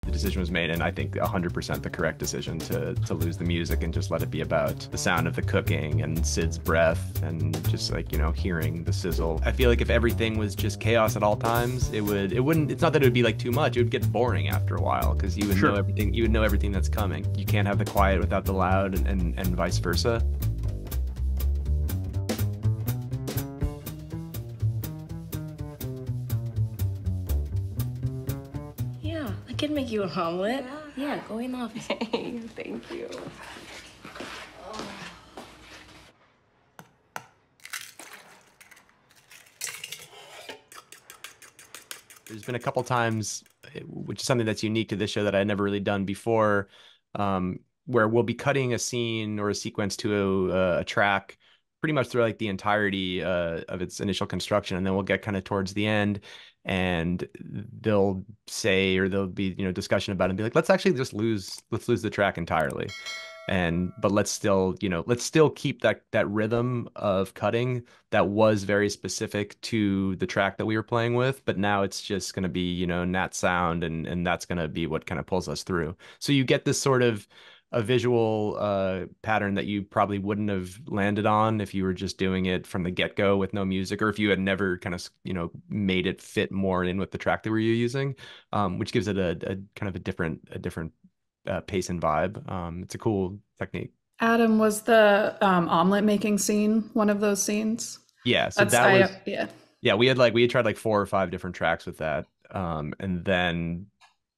the decision was made, and I think 100% the correct decision to lose the music and just let it be about the sound of the cooking and Sid's breath and just like, hearing the sizzle. I feel like if everything was just chaos at all times, it wouldn't, it's not that it would be like too much, it would get boring after a while because Sure. you would know everything that's coming. You can't have the quiet without the loud and vice versa. Yeah, I can make you an omelet. Yeah, go in the office. Hey, thank you. There's been a couple times, which is something that's unique to this show that I had never really done before, where we'll be cutting a scene or a sequence to a track pretty much through like the entirety of its initial construction, and then we'll get kind of towards the end, and they'll say, or there'll be discussion about it, and be like, let's actually just let's lose the track entirely. But let's still keep that rhythm of cutting that was very specific to the track that we were playing with, but now it's just going to be nat sound, and that's going to be what kind of pulls us through. So you get this sort of a visual pattern that you probably wouldn't have landed on if you were just doing it from the get-go with no music, or if you had never kind of made it fit more in with the track that we were using, which gives it a kind of a different pace and vibe. It's a cool technique. Adam, was the omelet making scene one of those scenes? Yeah, so That's that was yeah. yeah, we had tried like 4 or 5 different tracks with that. And then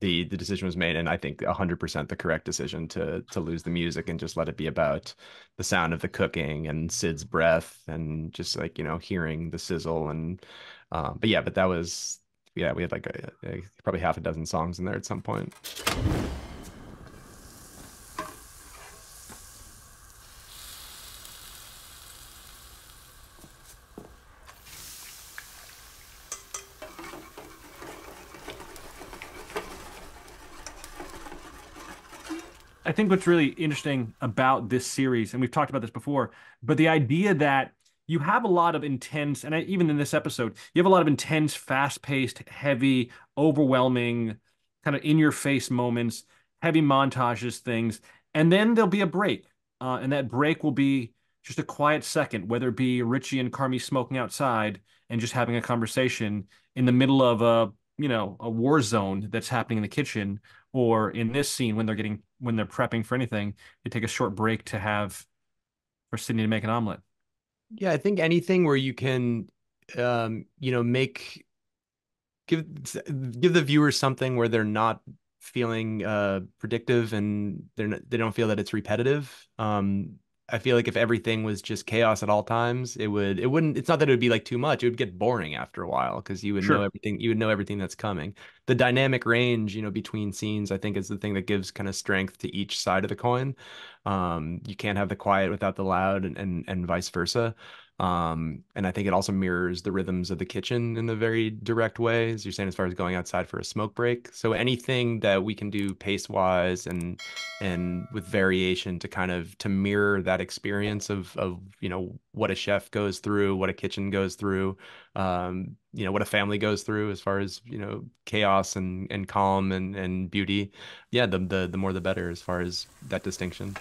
the decision was made, and I think 100% the correct decision to lose the music and just let it be about the sound of the cooking and Sid's breath and just like, hearing the sizzle and but that was yeah, we had like probably half a dozen songs in there at some point. I think what's really interesting about this series, and we've talked about this before, but the idea that you have a lot of intense, and even in this episode, you have a lot of intense, fast-paced, heavy, overwhelming, kind of in-your-face moments, heavy montages, things, and then there'll be a break, and that break will be just a quiet second, whether it be Richie and Carmi smoking outside and just having a conversation in the middle of a war zone that's happening in the kitchen, or in this scene when they're prepping for anything, they take a short break to have for Sydney to make an omelet. Yeah, I think anything where you can make give the viewer something where they're not feeling predictive, and they don't feel that it's repetitive. I feel like if everything was just chaos at all times, it wouldn't, it's not that it would be like too much, it would get boring after a while because Sure. you would know everything that's coming. The dynamic range, between scenes, I think is the thing that gives kind of strength to each side of the coin. You can't have the quiet without the loud, and vice versa. And I think it also mirrors the rhythms of the kitchen in a very direct way, as you're saying, as far as going outside for a smoke break. So anything that we can do pace wise and with variation to kind of to mirror that experience of what a chef goes through, what a kitchen goes through, what a family goes through as far as chaos and calm and beauty. Yeah, the more the better as far as that distinction.